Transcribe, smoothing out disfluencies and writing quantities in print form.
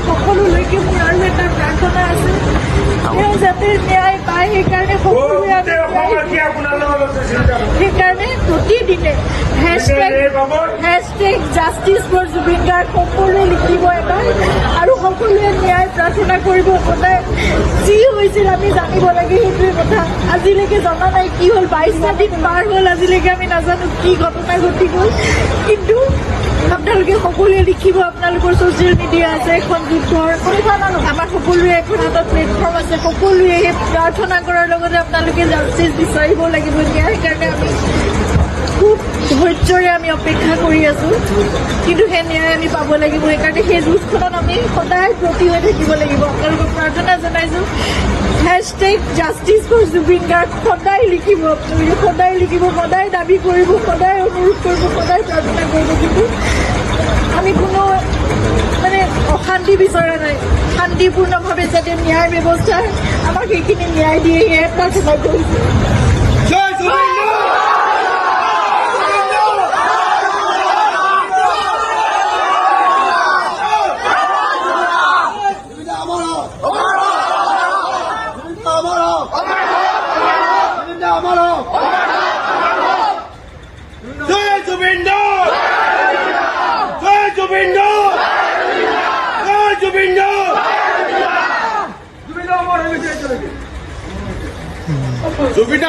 সকলোলৈকে মোৰ আৰু এটা প্ৰাৰ্থনা আছে, তেওঁ যাতে ন্যায় পায়। সেইকাৰণে প্ৰতিদিনে hashtag justice for Zubeen Garg সকলোৱে লিখিব এবাৰ আৰু সকলোৱে ন্যায় প্ৰাৰ্থনা কৰিব। সদায় যি হৈছিল আমি জানিব লাগে, সেইটোৱে কথা। আজিলৈকে জনা নাই কি হ'ল, 22টা দিন পাৰ হ'ল, আজিলৈকে আমি নাজানো কি ঘটনা ঘটি গ'ল। কিন্তু আপোনালোকে সকলোৱে লিখিব, আপোনালোকৰ ছ'চিয়েল মিডিয়া আছে, এখন যুদ্ধৰ আমাৰ সকলোৰে এখন হাতত প্লেটফৰ্ম আছে। সকলোৱে প্ৰাৰ্থনা কৰাৰ লগতে আপোনালোকে জাষ্টিছ বিচাৰিব লাগিব। সেইকাৰণে আমি খুব ধৈৰ্যৰে আমি অপেক্ষা কৰি আছোঁ, কিন্তু সেই ন্যায় আমি পাব লাগিব। সেইকাৰণে সেই যুঁজখনত আমি সদায় ব্ৰতী হৈ থাকিব লাগিব। আপোনালোকক প্ৰাৰ্থনা জনাইছোঁ, hashtag justice for Zubeen Garg সদায় লিখিব, আপোনালোকে সদায় লিখিব, সদায় দাবী কৰিব, সদায় অনুৰোধ কৰিব, সদায় প্ৰাৰ্থনা কৰিব। কিন্তু আমি কোনো অশান্তি বিচৰা নাই, শান্তিপূৰ্ণভাৱে যাতে ন্যায় ব্যৱস্থাই আমাক সেইখিনি ন্যায় দিয়ে, সেয়ে প্ৰাৰ্থনা কৰিছোঁ। জুবিন